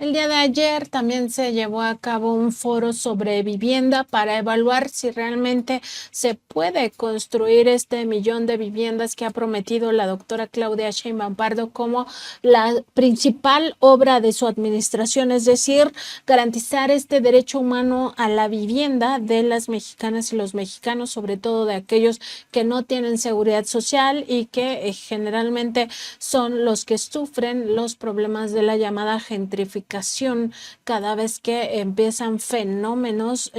El día de ayer también se llevó a cabo un foro sobre vivienda para evaluar si realmente se puede construir este millón de viviendas que ha prometido la doctora Claudia Sheinbaum Pardo como la principal obra de su administración, es decir, garantizar este derecho humano a la vivienda de las mexicanas y los mexicanos, sobre todo de aquellos que no tienen seguridad social y que generalmente son los que sufren los problemas de la llamada gentrificación cada vez que empiezan fenómenos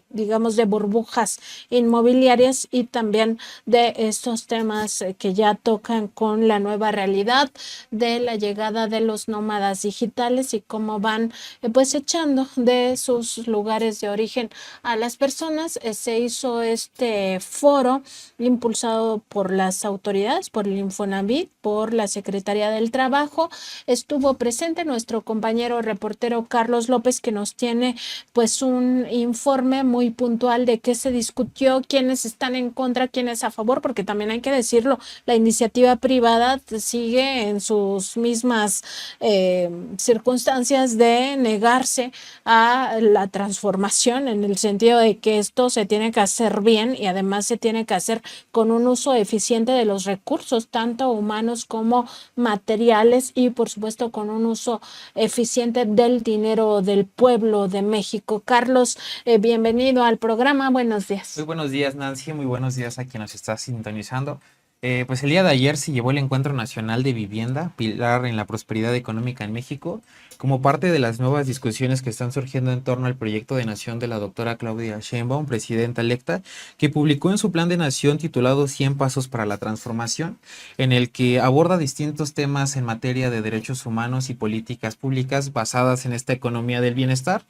digamos, de burbujas inmobiliarias y también de estos temas que ya tocan con la nueva realidad de la llegada de los nómadas digitales y cómo van pues echando de sus lugares de origen a las personas. Se hizo este foro impulsado por las autoridades, por el Infonavit, por la Secretaría del Trabajo. Estuvo presente nuestro compañero reportero Carlos López, que nos tiene pues un informe muy puntual de qué se discutió, quiénes están en contra, quiénes a favor, porque también hay que decirlo, la iniciativa privada sigue en sus mismas circunstancias de negarse a la transformación, en el sentido de que esto se tiene que hacer bien y además se tiene que hacer con un uso eficiente de los recursos, tanto humanos como materiales, y por supuesto con un uso eficiente del dinero del pueblo de México. Carlos, bienvenido al programa. Buenos Muy días. buenos días, Nancy. Muy buenos días a quien nos está sintonizando. Pues el día de ayer se llevó el Encuentro Nacional de Vivienda, pilar en la prosperidad económica en México, como parte de las nuevas discusiones que están surgiendo en torno al proyecto de nación de la doctora Claudia Sheinbaum, presidenta electa, que publicó en su plan de nación titulado 100 Pasos para la Transformación, en el que aborda distintos temas en materia de derechos humanos y políticas públicas basadas en esta economía del bienestar.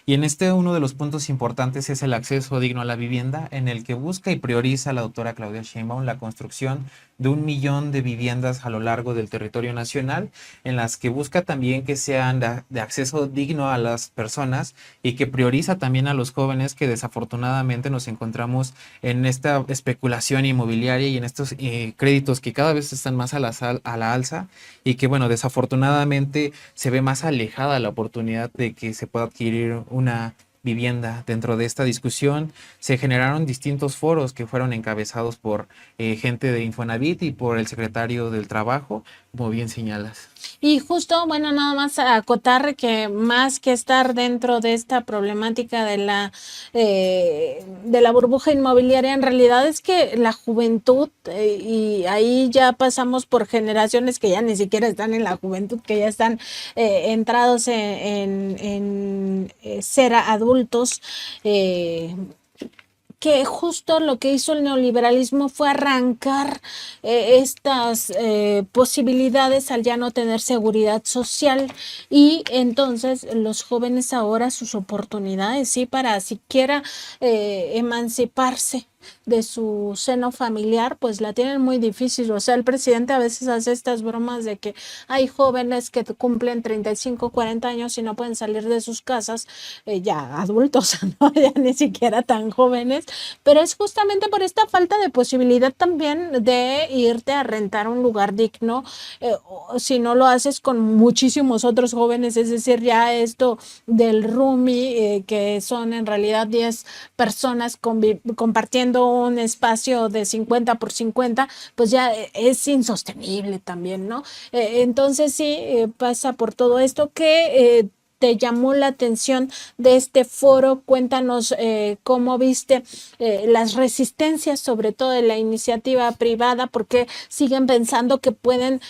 Y en este uno de los puntos importantes es el acceso digno a la vivienda, en el que busca y prioriza la doctora Claudia Sheinbaum la construcción de 1 millón de viviendas a lo largo del territorio nacional, en las que busca también que sean de acceso digno a las personas y que prioriza también a los jóvenes que desafortunadamente nos encontramos en esta especulación inmobiliaria y en estos créditos que cada vez están más a la alza y que, bueno, desafortunadamente se ve más alejada la oportunidad de que se pueda adquirir una vivienda. Dentro de esta discusión se generaron distintos foros que fueron encabezados por gente de Infonavit y por el secretario del Trabajo, como bien señalas. Y justo, bueno, nada más acotar que más que estar dentro de esta problemática de la burbuja inmobiliaria, en realidad es que la juventud, y ahí ya pasamos por generaciones que ya ni siquiera están en la juventud, que ya están entrados en ser adultos, que justo lo que hizo el neoliberalismo fue arrancar estas posibilidades al ya no tener seguridad social, y entonces los jóvenes ahora sus oportunidades, sí, para siquiera emanciparse de su seno familiar, pues la tienen muy difícil. O sea, el presidente a veces hace estas bromas de que hay jóvenes que cumplen 35, 40 años y no pueden salir de sus casas, ya adultos, ¿no? Ya ni siquiera tan jóvenes, pero es justamente por esta falta de posibilidad también de irte a rentar un lugar digno, si no lo haces con muchísimos otros jóvenes, es decir, ya esto del roomie, que son en realidad 10 personas compartiendo un espacio de 50 por 50, pues ya es insostenible también, ¿no? Entonces sí, pasa por todo esto que te llamó la atención de este foro. Cuéntanos cómo viste las resistencias, sobre todo de la iniciativa privada, porque siguen pensando que pueden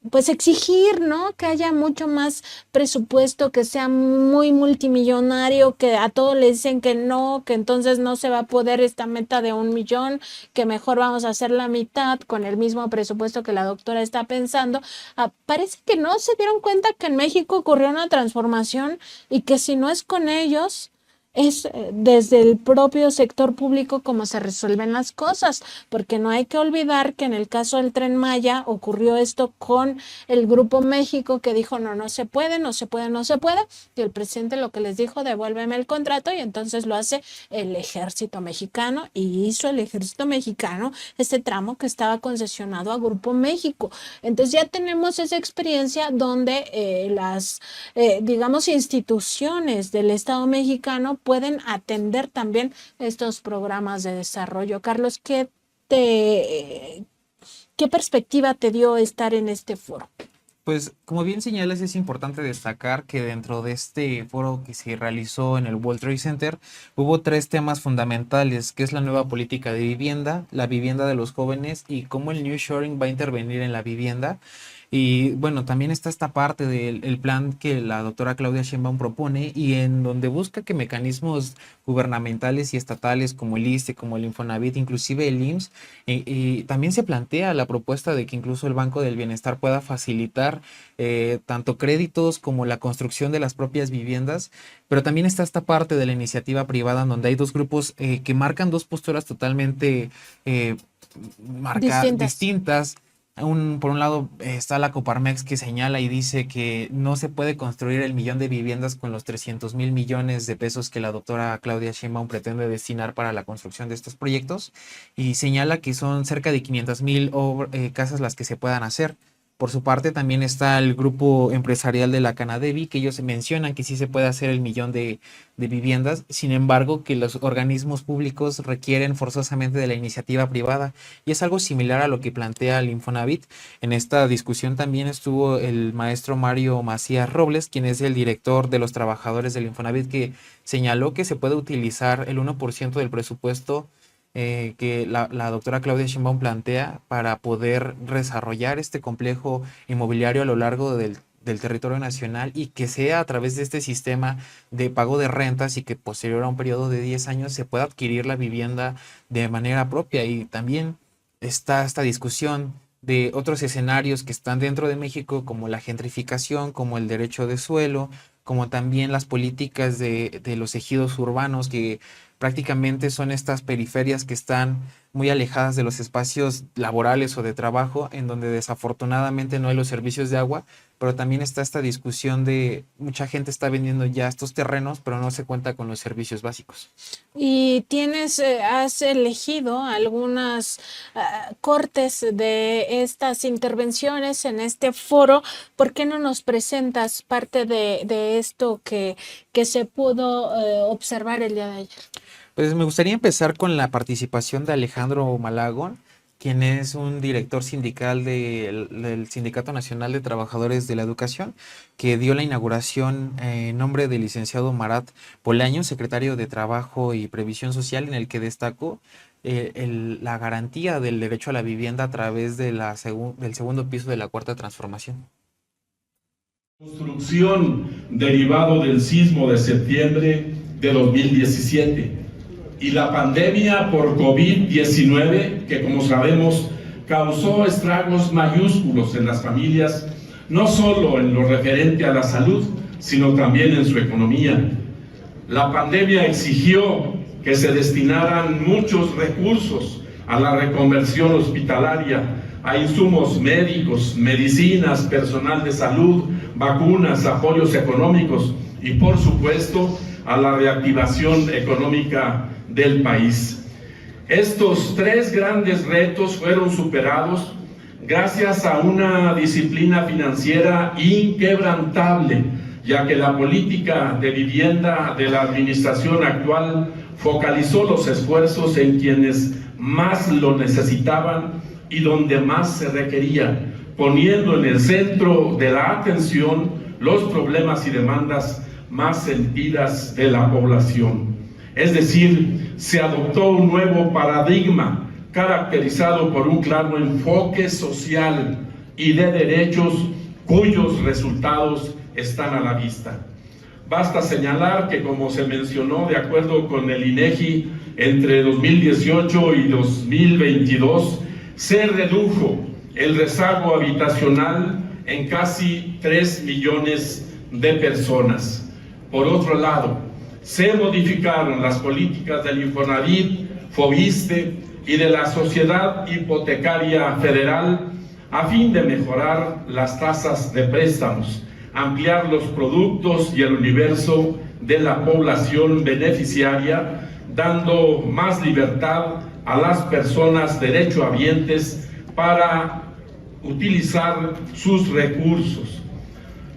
pues exigir, ¿no? Que haya mucho más presupuesto, que sea muy multimillonario, que a todos le dicen que no, que entonces no se va a poder esta meta de 1 millón, que mejor vamos a hacer la mitad con el mismo presupuesto que la doctora está pensando. Parece que no se dieron cuenta que en México ocurrió una transformación y que si no es con ellos, es desde el propio sector público como se resuelven las cosas, porque no hay que olvidar que en el caso del Tren Maya ocurrió esto con el Grupo México, que dijo no se puede, no se puede, no se puede, y el presidente lo que les dijo, devuélveme el contrato, y entonces lo hace el ejército mexicano, y hizo el ejército mexicano este tramo que estaba concesionado a Grupo México. Entonces ya tenemos esa experiencia donde digamos, instituciones del Estado mexicano pueden atender también estos programas de desarrollo. Carlos, ¿qué perspectiva te dio estar en este foro? Pues como bien señalas, es importante destacar que dentro de este foro que se realizó en el World Trade Center hubo tres temas fundamentales, que es la nueva política de vivienda, la vivienda de los jóvenes y cómo el nearshoring va a intervenir en la vivienda. Y bueno, también está esta parte del plan que la doctora Claudia Sheinbaum propone y en donde busca que mecanismos gubernamentales y estatales como el ISSSTE, como el Infonavit, inclusive el IMSS, y también se plantea la propuesta de que incluso el Banco del Bienestar pueda facilitar tanto créditos como la construcción de las propias viviendas, pero también está esta parte de la iniciativa privada en donde hay dos grupos que marcan dos posturas totalmente eh, distintas. Por un lado está la Coparmex, que señala y dice que no se puede construir el 1,000,000 de viviendas con los 300,000 millones de pesos que la doctora Claudia Sheinbaum pretende destinar para la construcción de estos proyectos, y señala que son cerca de 500,000 casas las que se puedan hacer. Por su parte también está el grupo empresarial de la Canadevi, que ellos mencionan que sí se puede hacer el 1,000,000 de viviendas, sin embargo que los organismos públicos requieren forzosamente de la iniciativa privada, y es algo similar a lo que plantea el Infonavit. En esta discusión también estuvo el maestro Mario Macías Robles, quien es el director de los trabajadores del Infonavit, que señaló que se puede utilizar el 1% del presupuesto que la doctora Claudia Sheinbaum plantea para poder desarrollar este complejo inmobiliario a lo largo del territorio nacional, y que sea a través de este sistema de pago de rentas y que posterior a un periodo de 10 años se pueda adquirir la vivienda de manera propia. Y también está esta discusión de otros escenarios que están dentro de México, como la gentrificación, como el derecho de suelo, como también las políticas de los ejidos urbanos, que prácticamente son estas periferias que están muy alejadas de los espacios laborales o de trabajo, en donde desafortunadamente no hay los servicios de agua, pero también está esta discusión de mucha gente está vendiendo ya estos terrenos, pero no se cuenta con los servicios básicos. Y has elegido algunas cortes de estas intervenciones en este foro. ¿Por qué no nos presentas parte de esto que se pudo observar el día de ayer? Pues me gustaría empezar con la participación de Alejandro Malagón, quien es un director sindical del Sindicato Nacional de Trabajadores de la Educación, que dio la inauguración en nombre del licenciado Marat Bolaño, secretario de Trabajo y Previsión Social, en el que destacó la garantía del derecho a la vivienda a través de del segundo piso de la Cuarta Transformación. Construcción derivado del sismo de septiembre de 2017 y la pandemia por COVID-19, que como sabemos causó estragos mayúsculos en las familias, no solo en lo referente a la salud, sino también en su economía. La pandemia exigió que se destinaran muchos recursos a la reconversión hospitalaria, a insumos médicos, medicinas, personal de salud, vacunas, apoyos económicos y, por supuesto, a la reactivación económica del país. Estos tres grandes retos fueron superados gracias a una disciplina financiera inquebrantable, ya que la política de vivienda de la administración actual focalizó los esfuerzos en quienes más lo necesitaban y donde más se requería, poniendo en el centro de la atención los problemas y demandas más sentidas de la población. Es decir, se adoptó un nuevo paradigma caracterizado por un claro enfoque social y de derechos cuyos resultados están a la vista. Basta señalar que, como se mencionó, de acuerdo con el INEGI, entre 2018 y 2022 se redujo el rezago habitacional en casi 3 millones de personas. Por otro lado, Se modificaron las políticas del Infonavit, Fobiste y de la Sociedad Hipotecaria Federal a fin de mejorar las tasas de préstamos, ampliar los productos y el universo de la población beneficiaria, dando más libertad a las personas derechohabientes para utilizar sus recursos.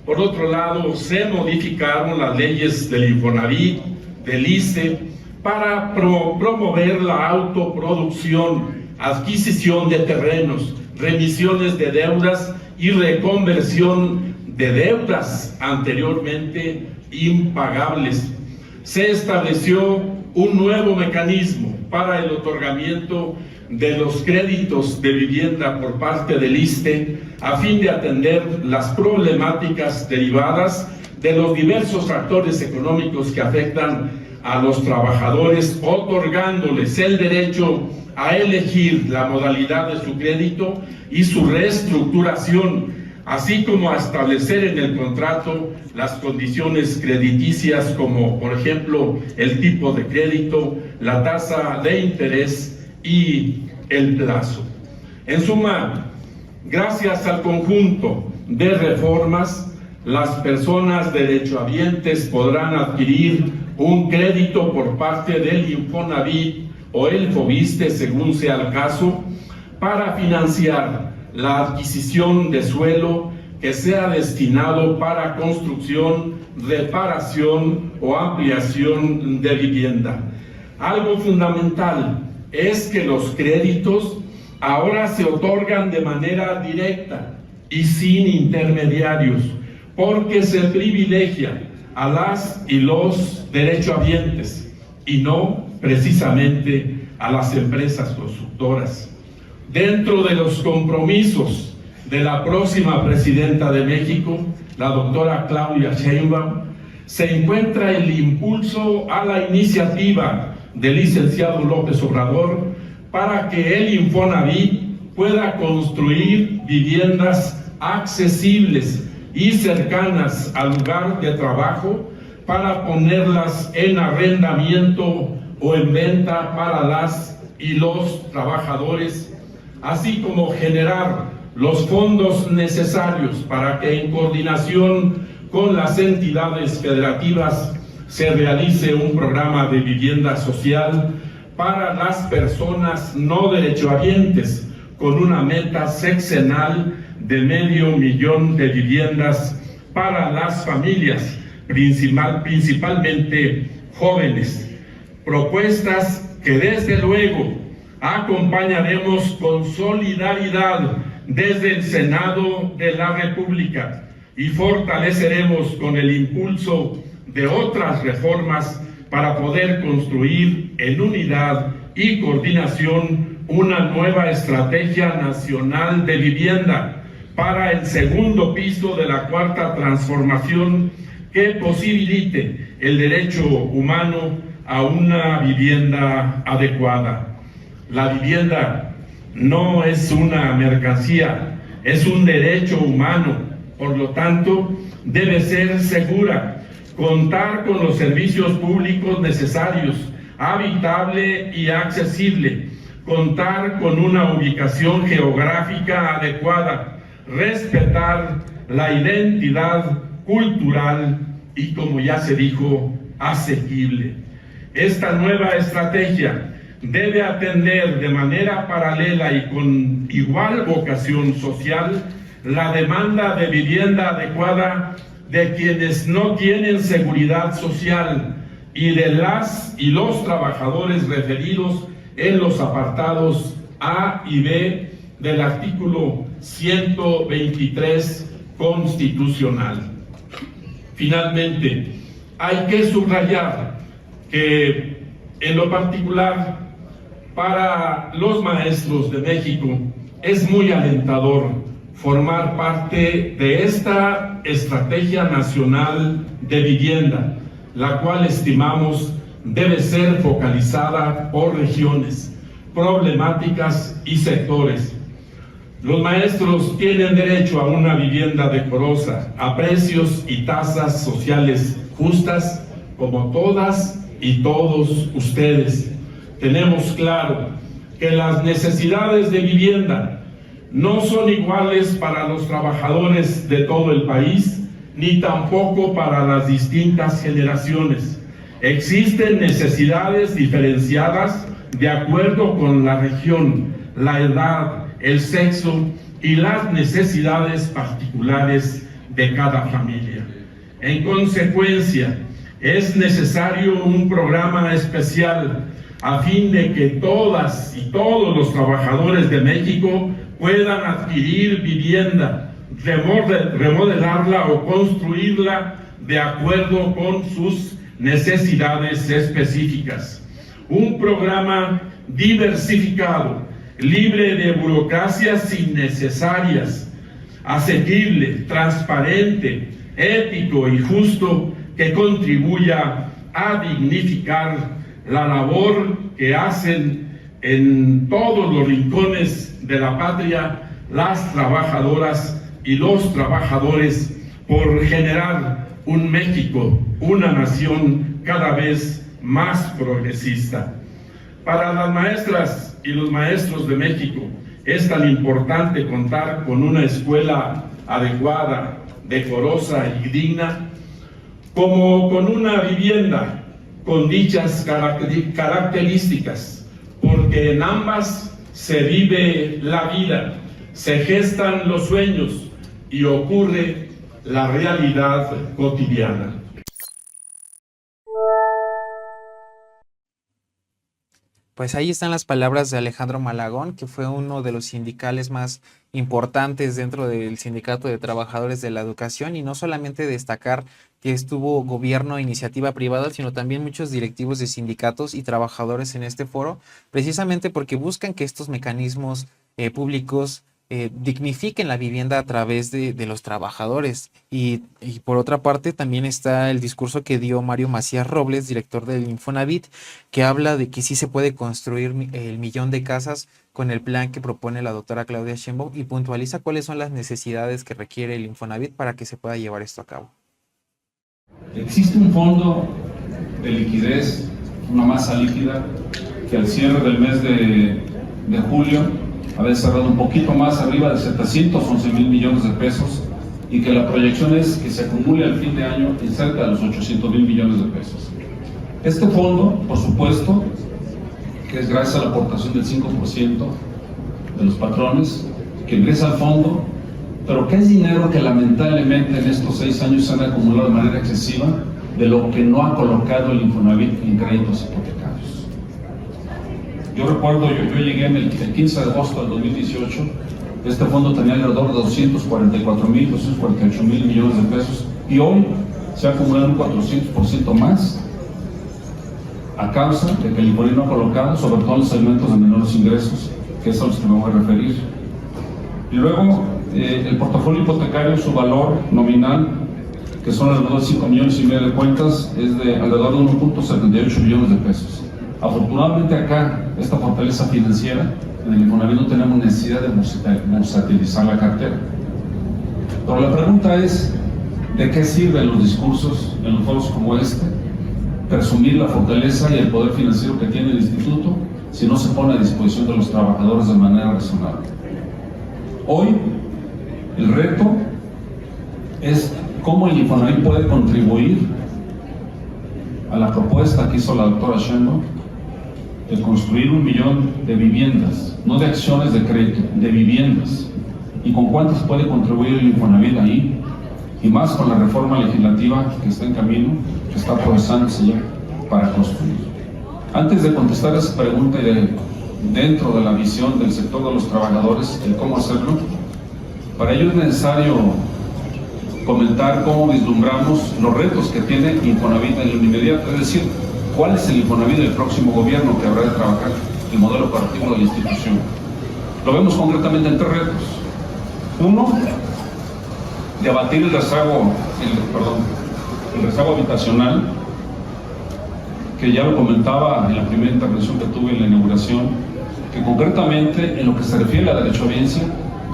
Por otro lado, se modificaron las leyes del Infonavit, del ISSSTE, para promover la autoproducción, adquisición de terrenos, remisiones de deudas y reconversión de deudas anteriormente impagables. Se estableció un nuevo mecanismo para el otorgamiento de los créditos de vivienda por parte del ISSSTE a fin de atender las problemáticas derivadas de los diversos factores económicos que afectan a los trabajadores, otorgándoles el derecho a elegir la modalidad de su crédito y su reestructuración, así como a establecer en el contrato las condiciones crediticias como, por ejemplo, el tipo de crédito, la tasa de interés y el plazo. En suma, gracias al conjunto de reformas, las personas derechohabientes podrán adquirir un crédito por parte del Infonavit o el Fobiste, según sea el caso, para financiar la adquisición de suelo que sea destinado para construcción, reparación o ampliación de vivienda. Algo fundamental es que los créditos ahora se otorgan de manera directa y sin intermediarios, porque se privilegia a las y los derechohabientes y no precisamente a las empresas constructoras. Dentro de los compromisos de la próxima presidenta de México, la doctora Claudia Sheinbaum, se encuentra el impulso a la iniciativa del licenciado López Obrador para que el Infonavit pueda construir viviendas accesibles y cercanas al lugar de trabajo para ponerlas en arrendamiento o en venta para las y los trabajadores, así como generar los fondos necesarios para que en coordinación con las entidades federativas se realice un programa de vivienda social para las personas no derechohabientes con una meta sexenal de 500,000 de viviendas para las familias, principalmente jóvenes. Propuestas que desde luego acompañaremos con solidaridad desde el Senado de la República y fortaleceremos con el impulso de otras reformas para poder construir en unidad y coordinación una nueva estrategia nacional de vivienda para el segundo piso de la cuarta transformación que posibilite el derecho humano a una vivienda adecuada. La vivienda no es una mercancía, es un derecho humano, por lo tanto, debe ser segura, contar con los servicios públicos necesarios, habitable y accesible, contar con una ubicación geográfica adecuada, respetar la identidad cultural y, como ya se dijo, asequible. Esta nueva estrategia debe atender de manera paralela y con igual vocación social la demanda de vivienda adecuada de quienes no tienen seguridad social y de las y los trabajadores referidos en los apartados A y B del artículo 123 constitucional. Finalmente, hay que subrayar que en lo particular para los maestros de México es muy alentador formar parte de esta estrategia nacional de vivienda, la cual estimamos debe ser focalizada por regiones, problemáticas y sectores. Los maestros tienen derecho a una vivienda decorosa, a precios y tasas sociales justas, como todas y todos ustedes, tenemos claro que las necesidades de vivienda no son iguales para los trabajadores de todo el país, ni tampoco para las distintas generaciones. Existen necesidades diferenciadas de acuerdo con la región, la edad, el sexo y las necesidades particulares de cada familia. En consecuencia, es necesario un programa especial a fin de que todas y todos los trabajadores de México puedan adquirir vivienda, remodelarla o construirla de acuerdo con sus necesidades específicas. Un programa diversificado, libre de burocracias innecesarias, asequible, transparente, ético y justo, que contribuya a dignificar la labor que hacen en todos los rincones de la patria las trabajadoras y los trabajadores por generar un México, una nación cada vez más progresista. Para las maestras y los maestros de México es tan importante contar con una escuela adecuada, decorosa y digna, como con una vivienda con dichas características, porque en ambas se vive la vida, se gestan los sueños y ocurre la realidad cotidiana. Pues ahí están las palabras de Alejandro Malagón, que fue uno de los sindicales más importantes dentro del Sindicato de Trabajadores de la Educación, y no solamente destacar que estuvo gobierno e iniciativa privada, sino también muchos directivos de sindicatos y trabajadores en este foro, precisamente porque buscan que estos mecanismos públicos dignifiquen la vivienda a través de los trabajadores. Y por otra parte también está el discurso que dio Mario Macías Robles, director del Infonavit, que habla de que sí se puede construir el 1,000,000 de casas con el plan que propone la doctora Claudia Sheinbaum, y puntualiza cuáles son las necesidades que requiere el Infonavit para que se pueda llevar esto a cabo. Existe un fondo de liquidez, una masa líquida, que al cierre del mes de julio había cerrado un poquito más arriba de 711,000 millones de pesos, y que la proyección es que se acumule al fin de año en cerca de los 800,000 millones de pesos. Este fondo, por supuesto, que es gracias a la aportación del 5% de los patrones, que ingresa al fondo, pero que es dinero que lamentablemente en estos 6 años se han acumulado de manera excesiva, de lo que no ha colocado el Infonavit en créditos hipotecarios. Yo recuerdo, yo llegué el 15 de agosto del 2018, este fondo tenía alrededor de 244,000, 248,000 millones de pesos, y hoy se ha acumulado un 400% más, a causa de que el Infonavit no ha colocado, sobre todo en los segmentos de menores ingresos, que es a los que me voy a referir. Y luego, el portafolio hipotecario, su valor nominal, que son alrededor de 5,5 millones de cuentas, es de alrededor de 1.78 billones de pesos. Afortunadamente acá, esta fortaleza financiera, en el Infonavit no tenemos necesidad de bursatilizar la cartera. Pero la pregunta es, ¿de qué sirven los discursos en los foros como este? Presumir la fortaleza y el poder financiero que tiene el instituto si no se pone a disposición de los trabajadores de manera razonable. Hoy, el reto es cómo el Infonavit puede contribuir a la propuesta que hizo la doctora Sheinbaum de construir 1,000,000 de viviendas, no de acciones de crédito, de viviendas. ¿Y con cuántas puede contribuir el Infonavit ahí? Y más con la reforma legislativa que está en camino, que está procesándose ya para construir. Antes de contestar esa pregunta y dentro de la visión del sector de los trabajadores, el cómo hacerlo, para ello es necesario comentar cómo vislumbramos los retos que tiene Infonavit en lo inmediato, es decir, cuál es el Infonavit del próximo gobierno que habrá de trabajar el modelo operativo de la institución. Lo vemos concretamente en 3 retos. Uno, de abatir el rezago habitacional, que ya lo comentaba en la primera intervención que tuve en la inauguración, que concretamente en lo que se refiere a la derechohabiencia,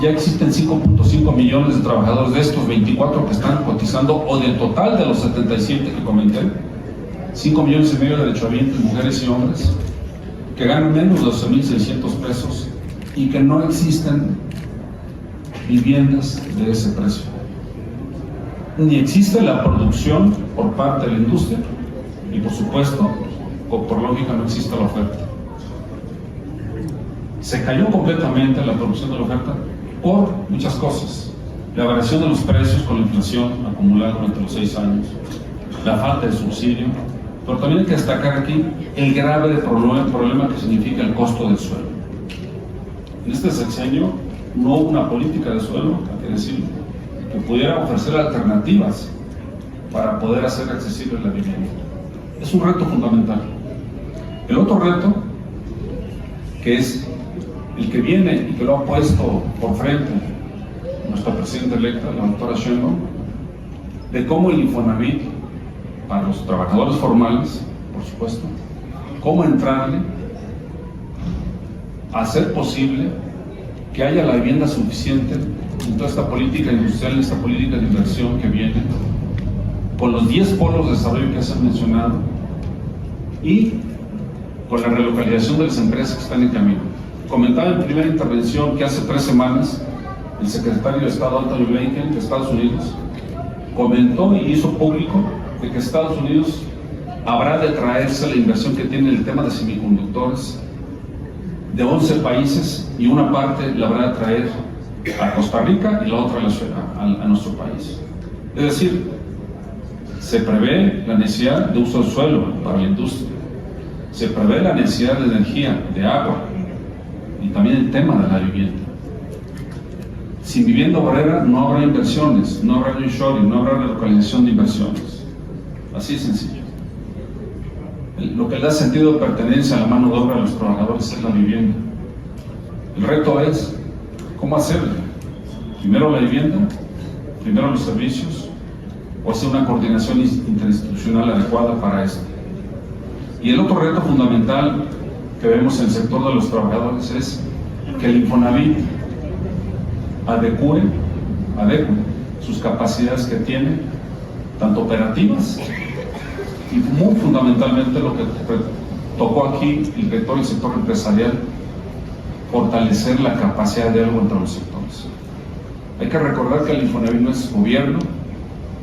ya existen 5.5 millones de trabajadores de estos 24 que están cotizando, o del total de los 77 que comenté, 5,5 millones de derechohabientes, mujeres y hombres, que ganan menos de 12,600 pesos y que no existen viviendas de ese precio. Ni existe la producción por parte de la industria y, por supuesto, o por lógica, no existe la oferta. Se cayó completamente la producción de la oferta por muchas cosas. La variación de los precios con la inflación acumulada durante los 6 años, la falta de subsidio, pero también hay que destacar aquí el grave problema que significa el costo del suelo. En este sexenio no hubo una política de suelo, hay que decirlo, que pudiera ofrecer alternativas para poder hacer accesible la vivienda. Es un reto fundamental. El otro reto, que es el que viene y que lo ha puesto por frente nuestra presidenta electa, la doctora Sheinbaum, de cómo el Infonavit, para los trabajadores formales, por supuesto, cómo entrarle a hacer posible que haya la vivienda suficiente en toda esta política industrial, esta política de inversión que viene, con los 10 polos de desarrollo que se han mencionado y con la relocalización de las empresas que están en camino. Comentaba en primera intervención que hace 3 semanas el secretario de Estado Anthony Blinken de Estados Unidos comentó y hizo público de que Estados Unidos habrá de traerse la inversión que tiene en el tema de semiconductores de 11 países y una parte la habrá de traer a Costa Rica y la otra a nuestro país. Es decir, se prevé la necesidad de uso del suelo para la industria, se prevé la necesidad de energía, de agua y también el tema de la vivienda. Sin vivienda obrera no habrá inversiones, no habrá nearshoring, no habrá relocalización de inversiones. Así de sencillo. Lo que le da sentido de pertenencia a la mano de obra a los trabajadores es la vivienda. El reto es cómo hacerlo. Primero la vivienda, primero los servicios, o hacer una coordinación interinstitucional adecuada para esto. Y el otro reto fundamental que vemos en el sector de los trabajadores es que el Infonavit adecue sus capacidades que tiene, tanto operativas y muy fundamentalmente lo que tocó aquí el rector del sector empresarial, fortalecer la capacidad de diálogo entre los sectores. Hay que recordar que el Infonavit no es gobierno,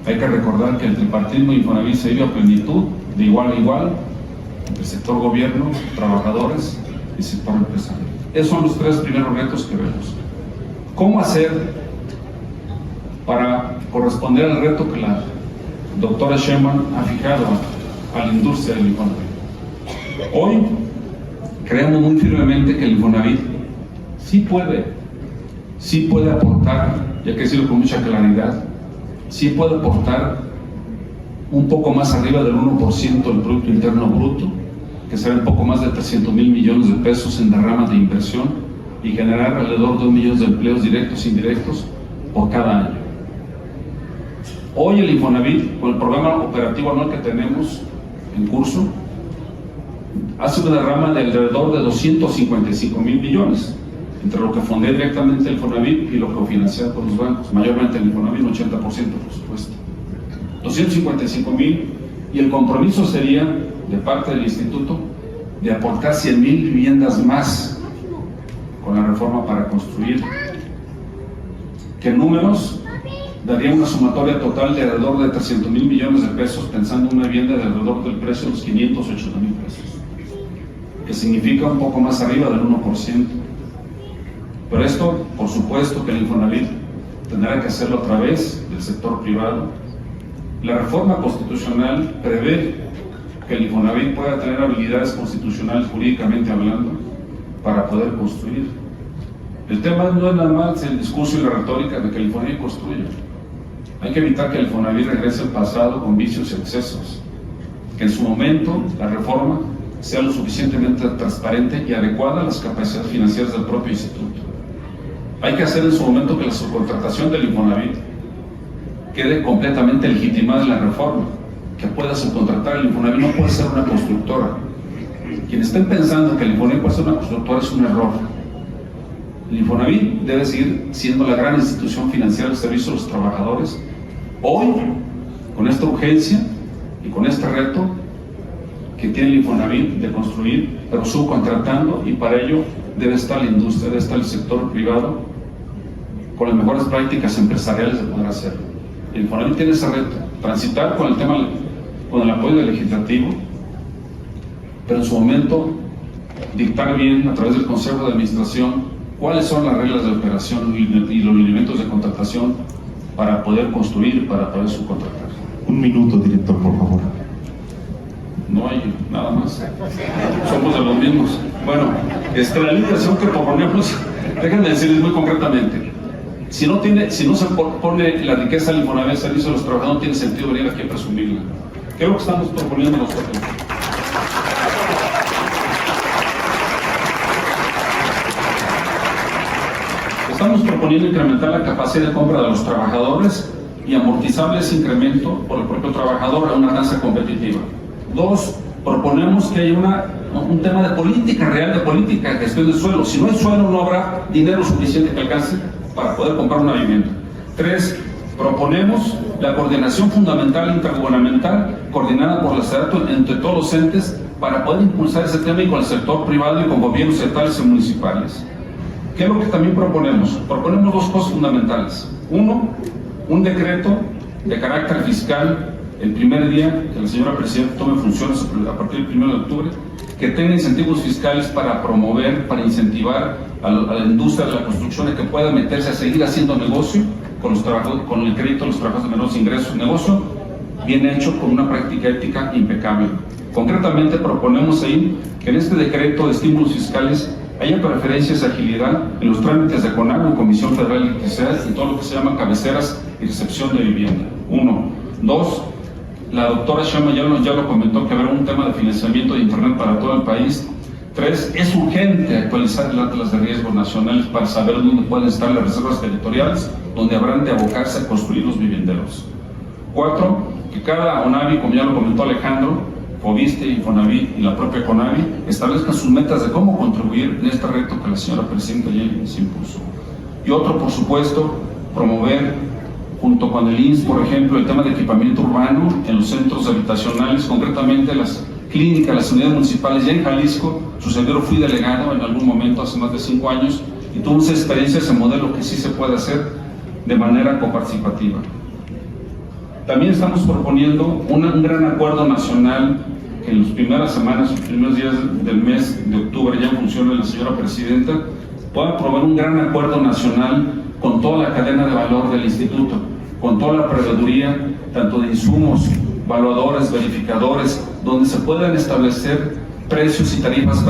hay que recordar que el tripartismo y Infonavit se vive a plenitud, de igual a igual, el sector gobierno, trabajadores y sector empresarial. Esos son los 3 primeros retos que vemos. ¿Cómo hacer para corresponder al reto que la doctora Sheinbaum ha fijado a la industria del Infonavit? Hoy creemos muy firmemente que el Infonavit sí puede aportar, y hay que decirlo con mucha claridad, sí puede aportar un poco más arriba del 1% del Producto Interno Bruto, que será un poco más de 300,000 millones de pesos en derramas de inversión y generar alrededor de 1 millón de empleos directos e indirectos por cada año. Hoy el Infonavit, con el programa operativo anual que tenemos en curso, hace una derrama de alrededor de 255,000 millones, entre lo que fondea directamente el Infonavit y lo que financia por los bancos, mayormente el Infonavit, un 80% por supuesto. 255,000, y el compromiso sería de parte del instituto de aportar 100,000 viviendas más con la reforma para construir, que en números daría una sumatoria total de alrededor de 300,000 millones de pesos, pensando en una vivienda de alrededor del precio de los 580,000 pesos, que significa un poco más arriba del 1%. Pero esto, por supuesto, que el Infonavit tendrá que hacerlo a través del sector privado. La reforma constitucional prevé que el Infonavit pueda tener habilidades constitucionales, jurídicamente hablando, para poder construir. El tema no es nada más el discurso y la retórica de que el Infonavit construya. Hay que evitar que el Infonavit regrese al pasado con vicios y excesos. Que en su momento la reforma sea lo suficientemente transparente y adecuada a las capacidades financieras del propio instituto. Hay que hacer en su momento que la subcontratación del Infonavit quede completamente legitimada en la reforma, que pueda subcontratar. El Infonavit no puede ser una constructora. Quienes estén pensando que el Infonavit puede ser una constructora es un error. El Infonavit debe seguir siendo la gran institución financiera del servicio a los trabajadores. Hoy, con esta urgencia y con este reto, que tiene el Infonavit de construir, pero subcontratando, y para ello debe estar la industria, debe estar el sector privado con las mejores prácticas empresariales de poder hacerlo. El Infonavit tiene ese reto, transitar con el tema, con el apoyo del legislativo, pero en su momento dictar bien a través del Consejo de Administración cuáles son las reglas de operación y los lineamientos de contratación para poder construir, para poder subcontratar. Un minuto, director, por favor. No hay nada más. Somos de los mismos. Bueno, la línea de acción que proponemos, déjenme decirles muy concretamente, si no se pone la riqueza del Infonavit al servicio de los trabajadores, no tiene sentido venir aquí a presumirla. ¿Qué es lo que estamos proponiendo nosotros? Estamos proponiendo incrementar la capacidad de compra de los trabajadores y amortizar ese incremento por el propio trabajador a una tasa competitiva. 2, proponemos que haya un tema de política real, de política de gestión del suelo. Si no hay suelo, no habrá dinero suficiente que alcance para poder comprar una vivienda. 3, proponemos la coordinación fundamental intergubernamental coordinada por la SEDATU entre todos los entes para poder impulsar ese tema y con el sector privado y con gobiernos estatales y municipales. ¿Qué es lo que también proponemos? Proponemos 2 cosas fundamentales. 1, un decreto de carácter fiscal el primer día que la señora Presidenta tome funciones a partir del 1 de octubre, que tenga incentivos fiscales para promover, para incentivar a la industria de la construcción, que pueda meterse a seguir haciendo negocio con los trabajadores, con el crédito de los trabajadores de menores ingresos, negocio bien hecho con una práctica ética impecable. Concretamente proponemos ahí que en este decreto de estímulos fiscales haya preferencias de agilidad en los trámites de CONAGUA, Comisión Federal de Electricidad, y todo lo que se llama cabeceras y recepción de vivienda. 1. 2, la doctora Shama ya lo comentó, que habrá un tema de financiamiento de Internet para todo el país. 3, es urgente actualizar el atlas de riesgos nacionales para saber dónde pueden estar las reservas territoriales, donde habrán de abocarse a construir los vivienderos. 4, que cada ONAVI, como ya lo comentó Alejandro, Fobiste, Infonavit y la propia CONAVI establezcan sus metas de cómo contribuir en este reto que la señora Presidenta ya se impuso. Y otro, por supuesto, promover, junto con el INSS, por ejemplo, el tema de equipamiento urbano en los centros habitacionales, concretamente las clínicas, las unidades municipales. Ya en Jalisco, su servidor fui delegado en algún momento hace más de 5 años y tuve esa experiencia, ese modelo que sí se puede hacer de manera coparticipativa. También estamos proponiendo un gran acuerdo nacional que en las primeras semanas, los primeros días del mes de octubre, ya en función de la señora Presidenta, pueda promover un gran acuerdo nacional con toda la cadena de valor del instituto, con toda la proveeduría, tanto de insumos, evaluadores, verificadores, donde se puedan establecer precios y tarifas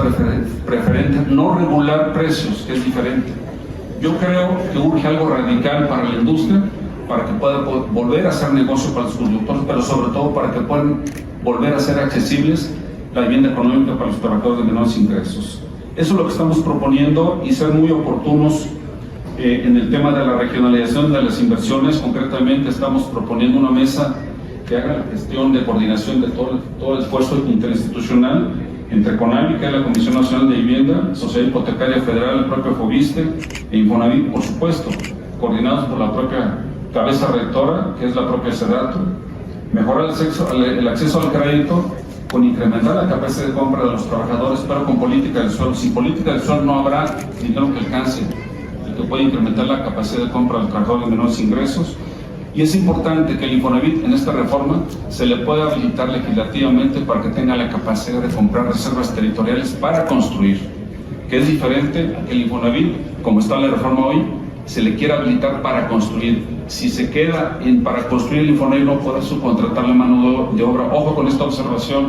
preferentes, no regular precios, que es diferente. Yo creo que urge algo radical para la industria, para que pueda volver a hacer negocio para los constructores, pero sobre todo para que puedan volver a ser accesibles la vivienda económica para los trabajadores de menores ingresos. Eso es lo que estamos proponiendo, y ser muy oportunos en el tema de la regionalización de las inversiones. Concretamente estamos proponiendo una mesa que haga la gestión de coordinación de todo el esfuerzo interinstitucional entre CONAVI, que es la Comisión Nacional de Vivienda, Sociedad Hipotecaria Federal, el propio Fobiste e Infonavit, por supuesto, coordinados por la propia cabeza rectora, que es la propia SEDATU. Mejorar el acceso al crédito con incrementar la capacidad de compra de los trabajadores, pero con política del suelo. Sin política del suelo no habrá dinero que alcance, el que puede incrementar la capacidad de compra de los trabajadores de menores ingresos. Y es importante que el Infonavit en esta reforma se le pueda habilitar legislativamente para que tenga la capacidad de comprar reservas territoriales para construir, que es diferente a que el Infonavit, como está la reforma hoy, se le quiera habilitar para construir. Si se queda para construir el Infonavit, no podrá subcontratar la mano de obra. Ojo con esta observación,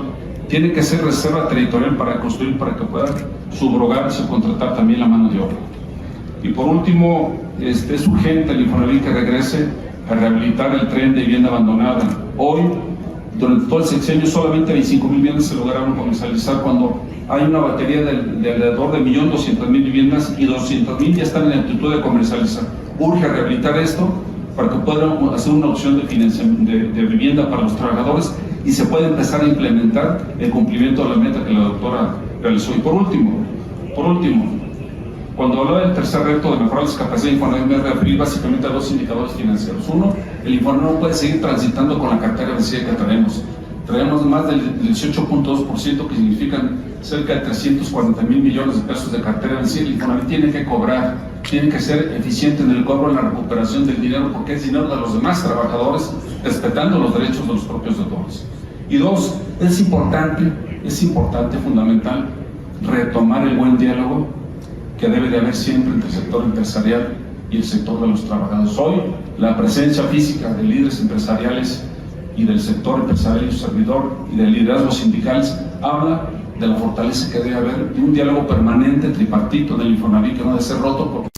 tiene que ser reserva territorial para construir, para que pueda subrogar y subcontratar también la mano de obra. Y por último, es urgente el Infonavit que regrese a rehabilitar el tren de vivienda abandonada. Hoy, durante todo el sexenio, solamente 25,000 viviendas se lograron comercializar, cuando hay una batería de alrededor de 1.200.000 viviendas y 200.000 ya están en actitud de comercializar. Urge rehabilitar esto para que puedan hacer una opción de vivienda para los trabajadores y se pueda empezar a implementar el cumplimiento de la meta que la doctora realizó. Y por último, cuando hablaba del tercer reto de mejorar las capacidades de Infonavit, me referí básicamente a 2 indicadores financieros. 1, el Infonavit no puede seguir transitando con la cartera vencida que tenemos. traemos más del 18.2%, que significan cerca de 340,000 millones de pesos de cartera vencida. El Infonavit tiene que cobrar, tiene que ser eficiente en el cobro, en la recuperación del dinero, porque es dinero de los demás trabajadores, respetando los derechos de los propios deudores. Y dos, es importante, fundamental, retomar el buen diálogo que debe de haber siempre entre el sector empresarial y el sector de los trabajadores. Hoy, la presencia física de líderes empresariales y del sector empresarial y su servidor y de liderazgos sindicales habla de la fortaleza que debe haber de un diálogo permanente tripartito del Infonavit, que no debe ser roto porque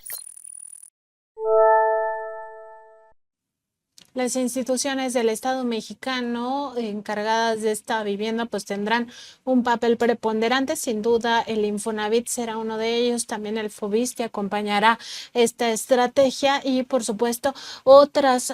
las instituciones del Estado mexicano encargadas de esta vivienda pues tendrán un papel preponderante. Sin duda el Infonavit será uno de ellos, también el Foviste acompañará esta estrategia y por supuesto otras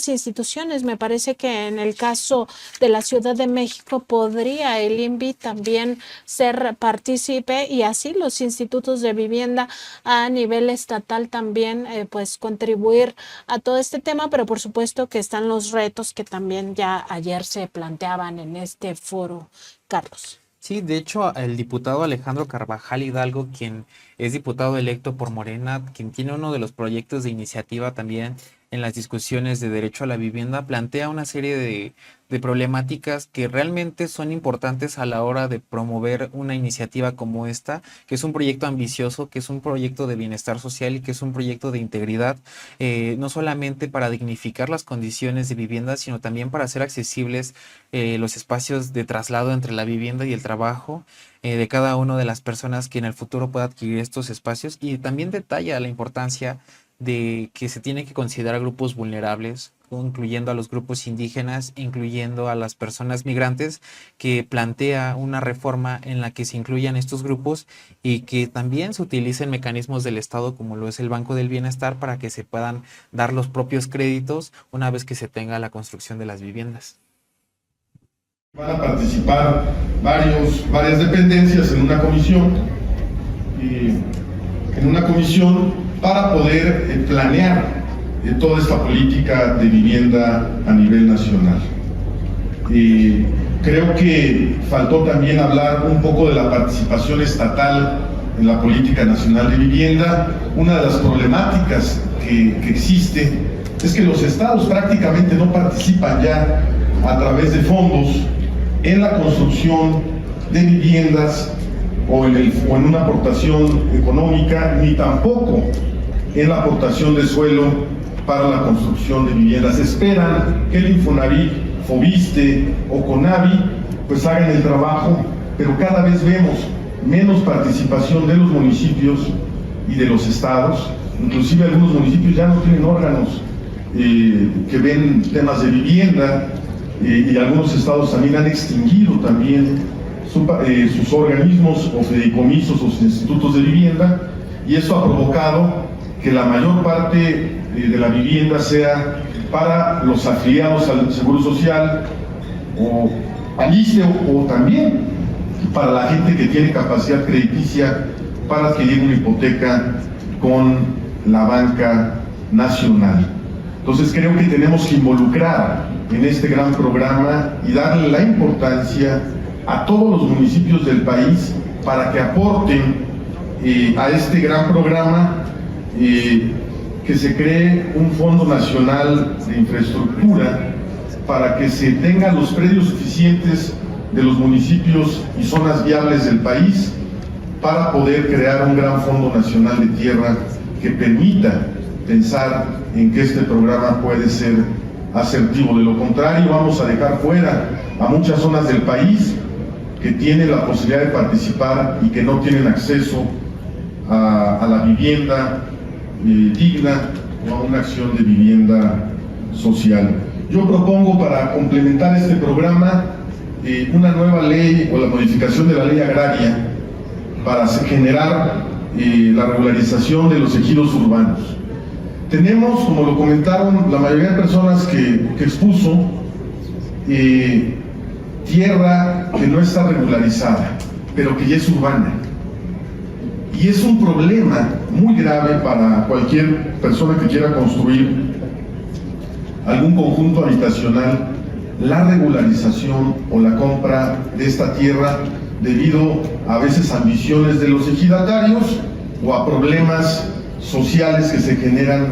instituciones. Me parece que en el caso de la Ciudad de México podría el INVI también ser partícipe y así los institutos de vivienda a nivel estatal también pues contribuir a todo este tema, pero por supuesto que están los retos que también ya ayer se planteaban en este foro, Carlos. Sí, de hecho, el diputado Alejandro Carvajal Hidalgo, quien es diputado electo por Morena, quien tiene uno de los proyectos de iniciativa también en las discusiones de derecho a la vivienda, plantea una serie de problemáticas que realmente son importantes a la hora de promover una iniciativa como esta, que es un proyecto ambicioso, que es un proyecto de bienestar social y que es un proyecto de integridad, no solamente para dignificar las condiciones de vivienda, sino también para hacer accesibles los espacios de traslado entre la vivienda y el trabajo de cada una de las personas que en el futuro pueda adquirir estos espacios, y también detalla la importancia de que se tiene que considerar grupos vulnerables, incluyendo a los grupos indígenas, incluyendo a las personas migrantes, que plantea una reforma en la que se incluyan estos grupos y que también se utilicen mecanismos del Estado como lo es el Banco del Bienestar para que se puedan dar los propios créditos una vez que se tenga la construcción de las viviendas. Van a participar varias dependencias en una comisión para poder planear toda esta política de vivienda a nivel nacional. Creo que faltó también hablar un poco de la participación estatal en la política nacional de vivienda. Una de las problemáticas que existe es que los estados prácticamente no participan ya a través de fondos en la construcción de viviendas o en una aportación económica, ni tampoco en la aportación de suelo para la construcción de viviendas. Esperan que el Infonavit, Foviste o Conavi pues hagan el trabajo, pero cada vez vemos menos participación de los municipios y de los estados. Inclusive algunos municipios ya no tienen órganos que ven temas de vivienda, y algunos estados también han extinguido también sus organismos o fideicomisos o sus institutos de vivienda, y eso ha provocado que la mayor parte de la vivienda sea para los afiliados al Seguro Social o al ISSSTE, o también para la gente que tiene capacidad crediticia para adquirir una hipoteca con la banca nacional. Entonces creo que tenemos que involucrar en este gran programa y darle la importancia a todos los municipios del país para que aporten a este gran programa, que se cree un Fondo Nacional de Infraestructura para que se tengan los predios suficientes de los municipios y zonas viables del país para poder crear un gran Fondo Nacional de Tierra que permita pensar en que este programa puede ser asertivo. De lo contrario, vamos a dejar fuera a muchas zonas del país que tienen la posibilidad de participar y que no tienen acceso a la vivienda digna o a una acción de vivienda social. Yo propongo, para complementar este programa, una nueva ley o la modificación de la ley agraria para generar la regularización de los ejidos urbanos. Tenemos, como lo comentaron la mayoría de personas que expuso, tierra que no está regularizada, pero que ya es urbana. Y es un problema muy grave para cualquier persona que quiera construir algún conjunto habitacional la regularización o la compra de esta tierra debido a veces a ambiciones de los ejidatarios o a problemas sociales que se generan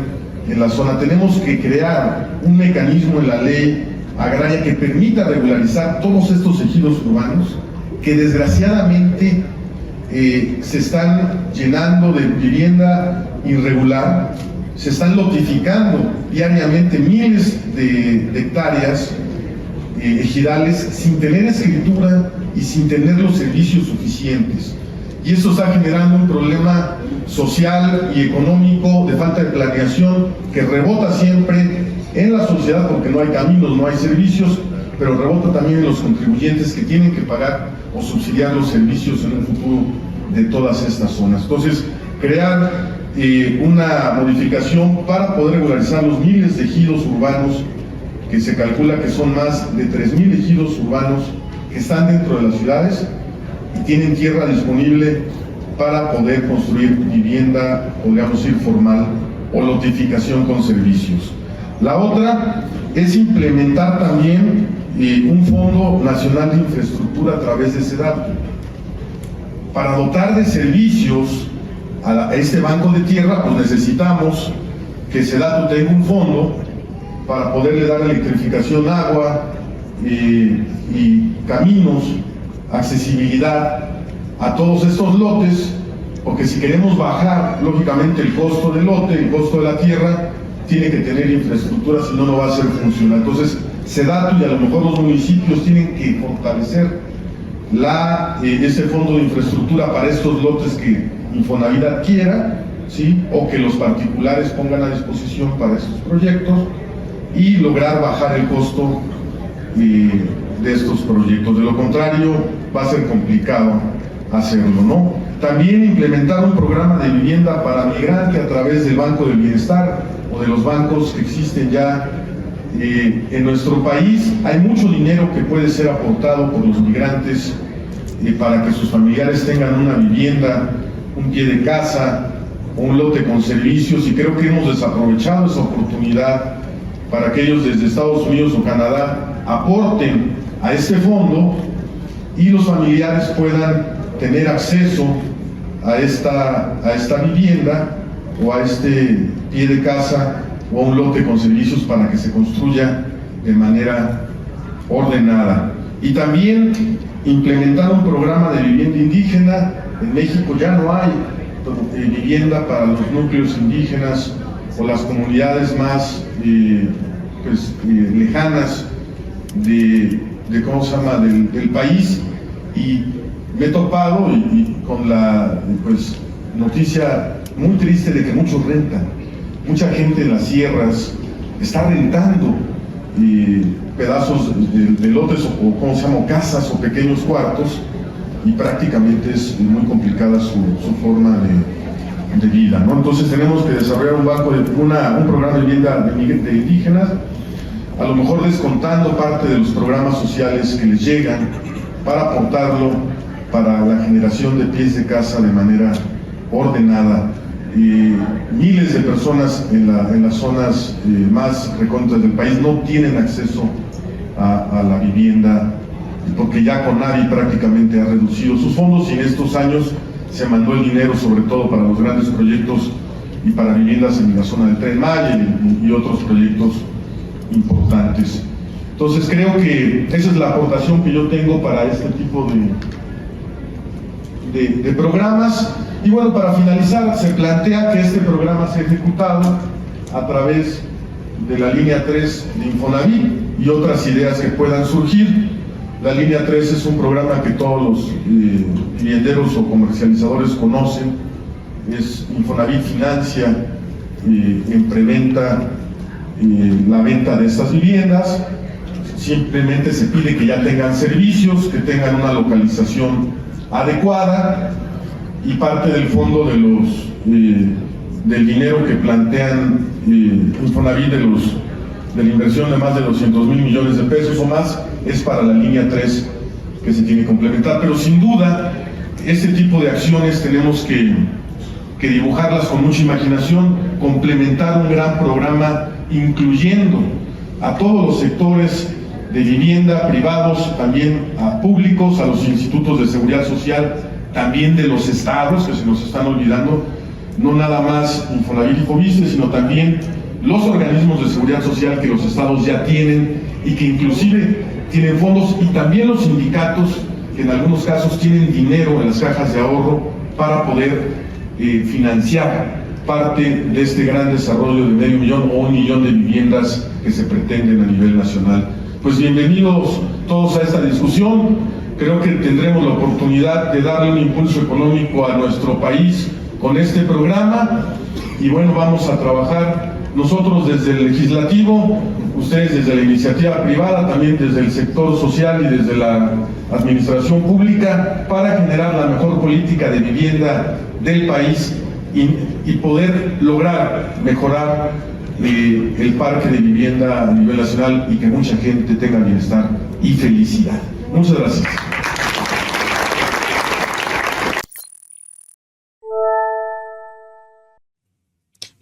en la zona. Tenemos que crear un mecanismo en la ley agraria que permita regularizar todos estos ejidos urbanos que desgraciadamente se están llenando de vivienda irregular, se están lotificando diariamente miles de hectáreas ejidales sin tener escritura y sin tener los servicios suficientes. Y eso está generando un problema social y económico de falta de planeación que rebota siempre en la sociedad porque no hay caminos, no hay servicios, pero rebota también en los contribuyentes que tienen que pagar o subsidiar los servicios en un futuro de todas estas zonas. Entonces, crear una modificación para poder regularizar los miles de ejidos urbanos, que se calcula que son más de 3,000 ejidos urbanos que están dentro de las ciudades y tienen tierra disponible para poder construir vivienda, podríamos decir, formal o lotificación con servicios. La otra es implementar también un Fondo Nacional de Infraestructura a través de SEDATU para dotar de servicios a este banco de tierra. Pues necesitamos que SEDATU tenga un fondo para poderle dar electrificación, agua y caminos, accesibilidad a todos estos lotes, porque si queremos bajar lógicamente el costo del lote, el costo de la tierra, tiene que tener infraestructura, si no, no va a ser funcional. Entonces, SEDATU y a lo mejor los municipios tienen que fortalecer ese fondo de infraestructura para estos lotes que Infonavit adquiera, ¿sí? O que los particulares pongan a disposición para estos proyectos y lograr bajar el costo de estos proyectos. De lo contrario, va a ser complicado hacerlo, ¿no? También implementar un programa de vivienda para migrante a través del Banco del Bienestar o de los bancos que existen ya en nuestro país. Hay mucho dinero que puede ser aportado por los migrantes para que sus familiares tengan una vivienda, un pie de casa, un lote con servicios, y creo que hemos desaprovechado esa oportunidad para que ellos desde Estados Unidos o Canadá aporten a este fondo y los familiares puedan tener acceso a esta vivienda o a este pie de casa o a un lote con servicios para que se construya de manera ordenada. Y también implementar un programa de vivienda indígena. En México ya no hay vivienda para los núcleos indígenas o las comunidades más lejanas del país, y me he topado con la noticia muy triste de que muchos rentan. Mucha gente en las sierras está rentando pedazos de lotes o casas o pequeños cuartos, y prácticamente es muy complicada su forma de vida, ¿no? Entonces tenemos que desarrollar un programa de vivienda de indígenas, a lo mejor descontando parte de los programas sociales que les llegan para aportarlo para la generación de pies de casa de manera ordenada. Miles de personas en las zonas más recónditas del país no tienen acceso a la vivienda, porque ya CONAVI prácticamente ha reducido sus fondos, y en estos años se mandó el dinero sobre todo para los grandes proyectos y para viviendas en la zona del Tren Maya y otros proyectos importantes. Entonces creo que esa es la aportación que yo tengo para este tipo de programas. Y bueno, para finalizar, se plantea que este programa sea ejecutado a través de la línea 3 de Infonavit y otras ideas que puedan surgir. La línea 3 es un programa que todos los vivienderos o comercializadores conocen. Infonavit financia en preventa la venta de estas viviendas. Simplemente se pide que ya tengan servicios, que tengan una localización adecuada, y parte del fondo del dinero que plantean Infonavit de la inversión de más de 200,000 millones de pesos o más es para la línea 3 que se tiene que complementar. Pero sin duda, este tipo de acciones tenemos que dibujarlas con mucha imaginación, complementar un gran programa incluyendo a todos los sectores de vivienda, privados, también a públicos, a los institutos de seguridad social, también de los estados, que se nos están olvidando, no nada más Infonavit y Foviste, sino también los organismos de seguridad social que los estados ya tienen y que inclusive tienen fondos, y también los sindicatos que en algunos casos tienen dinero en las cajas de ahorro para poder financiar parte de este gran desarrollo de 500,000 o 1,000,000 de viviendas que se pretenden a nivel nacional. Pues bienvenidos todos a esta discusión. Creo que tendremos la oportunidad de darle un impulso económico a nuestro país con este programa, y bueno, vamos a trabajar nosotros desde el legislativo, ustedes desde la iniciativa privada, también desde el sector social y desde la administración pública, para generar la mejor política de vivienda del país y poder lograr mejorar el parque de vivienda a nivel nacional y que mucha gente tenga bienestar y felicidad. Muchas gracias.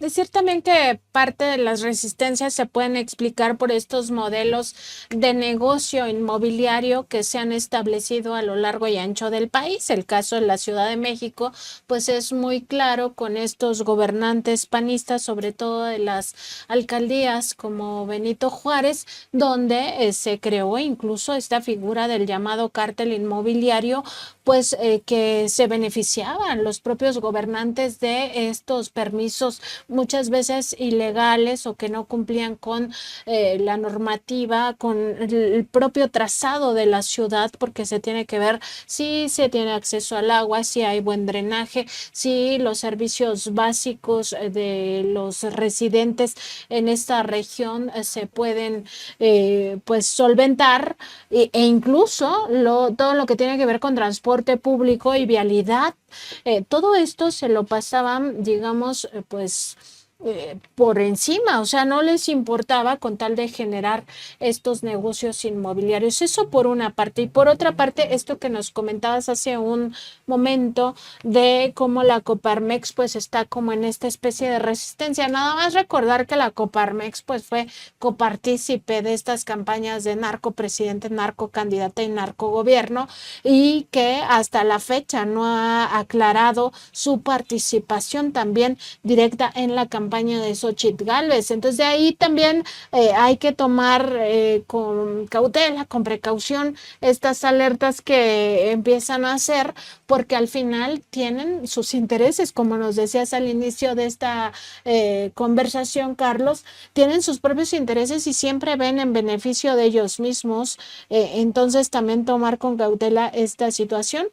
Ciertamente parte de las resistencias se pueden explicar por estos modelos de negocio inmobiliario que se han establecido a lo largo y ancho del país. El caso de la Ciudad de México, pues es muy claro con estos gobernantes panistas, sobre todo de las alcaldías como Benito Juárez, donde se creó incluso esta figura del llamado cártel inmobiliario, pues que se beneficiaban los propios gobernantes de estos permisos muchas veces ilegales o que no cumplían con la normativa, con el propio trazado de la ciudad, porque se tiene que ver si se tiene acceso al agua, si hay buen drenaje, si los servicios básicos de los residentes en esta región se pueden pues solventar, e incluso todo lo que tiene que ver con transporte público y vialidad. Todo esto se lo pasaban, digamos, pues por encima, o sea, no les importaba con tal de generar estos negocios inmobiliarios. Eso por una parte. Y por otra parte, esto que nos comentabas hace un momento de cómo la Coparmex pues está como en esta especie de resistencia. Nada más recordar que la Coparmex pues fue copartícipe de estas campañas de narco presidente, narco candidata y narco gobierno, y que hasta la fecha no ha aclarado su participación también directa en la campaña de Xóchitl Gálvez. Entonces de ahí también hay que tomar con cautela, con precaución estas alertas que empiezan a hacer, porque al final tienen sus intereses, como nos decías al inicio de esta conversación, Carlos, tienen sus propios intereses y siempre ven en beneficio de ellos mismos. Entonces también tomar con cautela esta situación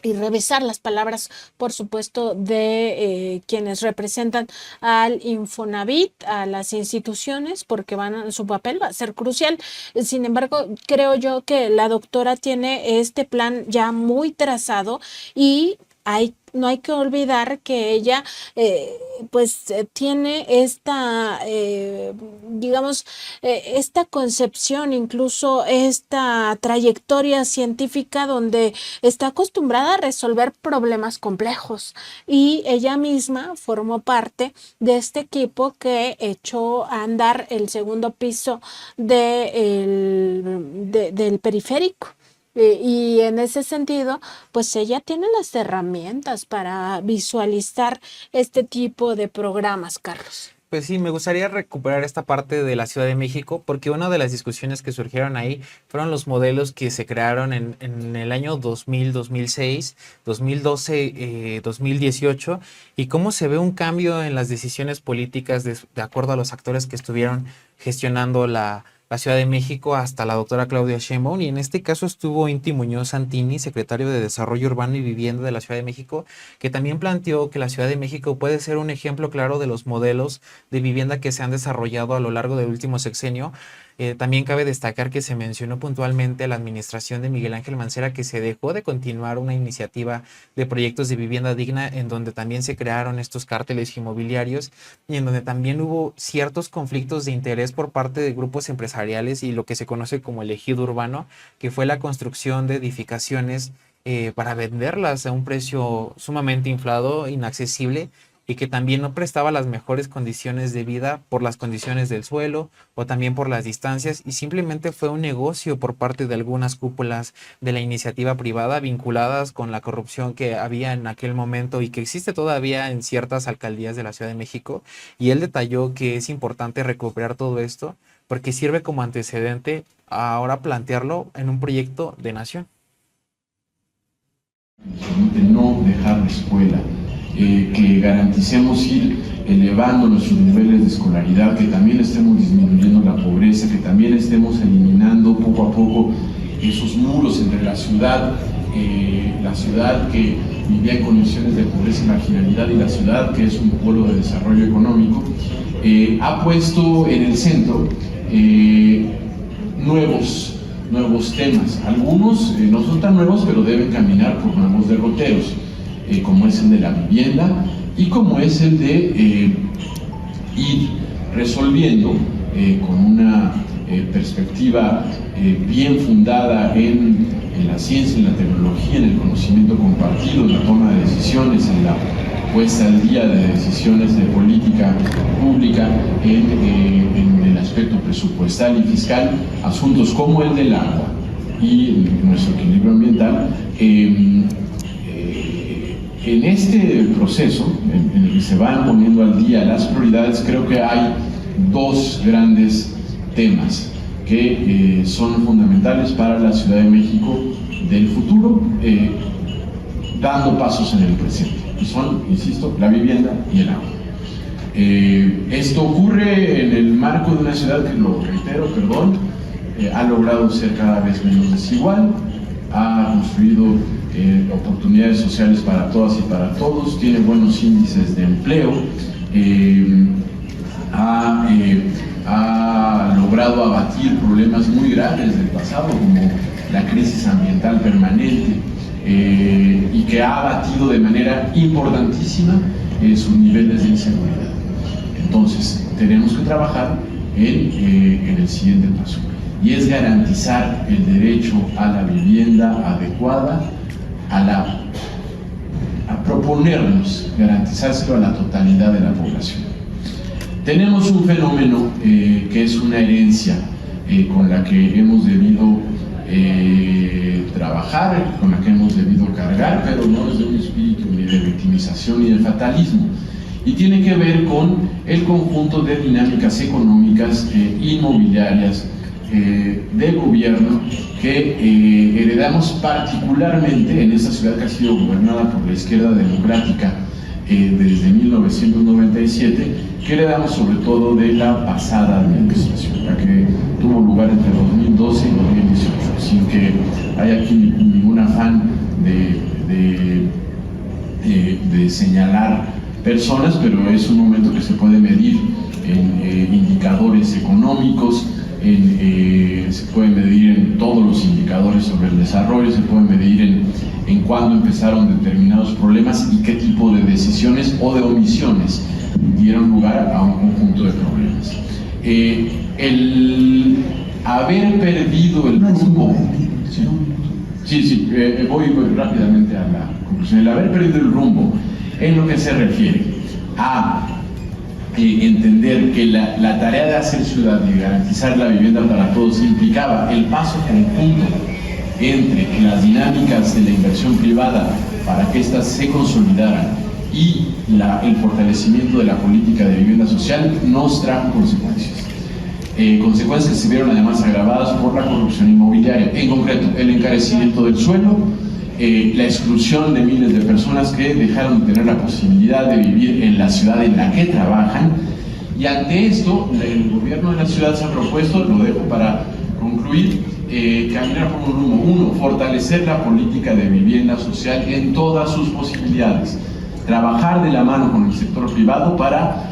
y revisar las palabras, por supuesto, de quienes representan al Infonavit, a las instituciones, porque su papel va a ser crucial. Sin embargo, creo yo que la doctora tiene este plan ya muy trazado y no hay que olvidar que ella tiene esta, digamos, esta concepción, incluso esta trayectoria científica donde está acostumbrada a resolver problemas complejos, y ella misma formó parte de este equipo que echó a andar el segundo piso del periférico. Y en ese sentido, pues ella tiene las herramientas para visualizar este tipo de programas, Carlos. Pues sí, me gustaría recuperar esta parte de la Ciudad de México, porque una de las discusiones que surgieron ahí fueron los modelos que se crearon en el año 2000, 2006, 2012, 2018, y cómo se ve un cambio en las decisiones políticas de acuerdo a los actores que estuvieron gestionando la Ciudad de México hasta la doctora Claudia Sheinbaum, y en este caso estuvo Inti Muñoz Santini, secretario de Desarrollo Urbano y Vivienda de la Ciudad de México, que también planteó que la Ciudad de México puede ser un ejemplo claro de los modelos de vivienda que se han desarrollado a lo largo del último sexenio. También cabe destacar que se mencionó puntualmente la administración de Miguel Ángel Mancera, que se dejó de continuar una iniciativa de proyectos de vivienda digna, en donde también se crearon estos cárteles inmobiliarios y en donde también hubo ciertos conflictos de interés por parte de grupos empresariales y lo que se conoce como el ejido urbano, que fue la construcción de edificaciones para venderlas a un precio sumamente inflado, inaccesible, y que también no prestaba las mejores condiciones de vida por las condiciones del suelo o también por las distancias, y simplemente fue un negocio por parte de algunas cúpulas de la iniciativa privada vinculadas con la corrupción que había en aquel momento y que existe todavía en ciertas alcaldías de la Ciudad de México. Y él detalló que es importante recuperar todo esto porque sirve como antecedente a ahora plantearlo en un proyecto de nación. No dejar la escuela, que garanticemos ir elevando nuestros niveles de escolaridad, que también estemos disminuyendo la pobreza, que también estemos eliminando poco a poco esos muros entre la ciudad que vivía en condiciones de pobreza y marginalidad, y la ciudad que es un polo de desarrollo económico. Ha puesto en el centro nuevos temas. Algunos no son tan nuevos, pero deben caminar por nuevos derroteros, como es el de la vivienda y como es el de ir resolviendo con una perspectiva bien fundada en la ciencia, en la tecnología, en el conocimiento compartido, en la toma de decisiones, en la puesta al día de decisiones de política pública, en el aspecto presupuestal y fiscal, asuntos como el del agua y nuestro equilibrio ambiental. En este proceso, en el que se van poniendo al día las prioridades, creo que hay dos grandes temas que son fundamentales para la Ciudad de México del futuro, dando pasos en el presente. Y son, insisto, la vivienda y el agua. Esto ocurre en el marco de una ciudad que, lo reitero, ha logrado ser cada vez menos desigual, ha construido oportunidades sociales para todas y para todos, tiene buenos índices de empleo, ha logrado abatir problemas muy graves del pasado, como la crisis ambiental permanente, y que ha abatido de manera importantísima sus niveles de inseguridad. Entonces, tenemos que trabajar en el siguiente paso, y es garantizar el derecho a la vivienda adecuada, a proponernos garantizárselo a la totalidad de la población. Tenemos un fenómeno que es una herencia con la que hemos debido trabajar, con la que hemos debido cargar, pero no desde un espíritu ni de victimización ni de fatalismo, y tiene que ver con el conjunto de dinámicas económicas inmobiliarias del gobierno que heredamos particularmente en esta ciudad que ha sido gobernada por la izquierda democrática desde 1997, que heredamos sobre todo de la pasada administración, la que tuvo lugar entre 2012 y 2018, sin que haya aquí ningún afán de señalar personas, pero es un momento que se puede medir en indicadores económicos, se puede medir en todos los indicadores sobre el desarrollo, se puede medir en cuándo empezaron determinados problemas y qué tipo de decisiones o de omisiones dieron lugar a un conjunto de problemas. El haber perdido el rumbo, voy rápidamente a la conclusión. El haber perdido el rumbo en lo que se refiere a entender que la tarea de hacer ciudad y garantizar la vivienda para todos implicaba el paso conjunto entre las dinámicas de la inversión privada para que éstas se consolidaran y el fortalecimiento de la política de vivienda social, nos trajo consecuencias. Consecuencias que se vieron además agravadas por la corrupción inmobiliaria, en concreto el encarecimiento del suelo, la exclusión de miles de personas que dejaron de tener la posibilidad de vivir en la ciudad en la que trabajan, y ante esto el gobierno de la ciudad se ha propuesto, lo dejo para concluir, caminar por un rumbo. Uno, fortalecer la política de vivienda social en todas sus posibilidades, trabajar de la mano con el sector privado para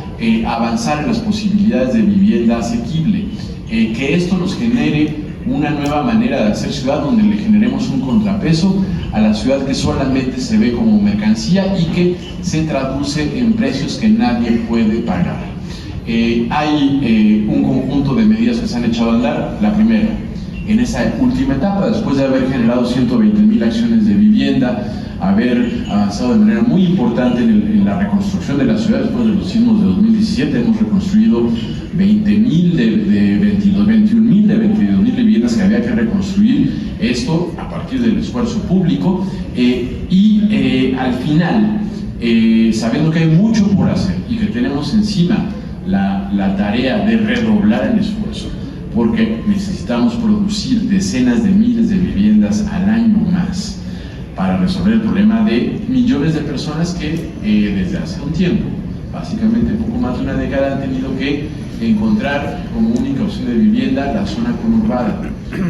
avanzar en las posibilidades de vivienda asequible, que esto nos genere una nueva manera de hacer ciudad, donde le generemos un contrapeso a la ciudad que solamente se ve como mercancía y que se traduce en precios que nadie puede pagar. Hay un conjunto de medidas que se han echado a andar. La primera, en esa última etapa, después de haber generado 120,000 acciones de vivienda, haber avanzado de manera muy importante en la reconstrucción de la ciudad después de los sismos de 2017. Hemos reconstruido 20,000 de 21,000 de 22,000 viviendas que había que reconstruir, esto a partir del esfuerzo público, al final, sabiendo que hay mucho por hacer y que tenemos encima la tarea de redoblar el esfuerzo, porque necesitamos producir decenas de miles de viviendas al año más para resolver el problema de millones de personas que desde hace un tiempo, básicamente poco más de una década, han tenido que encontrar como única opción de vivienda la zona conurbada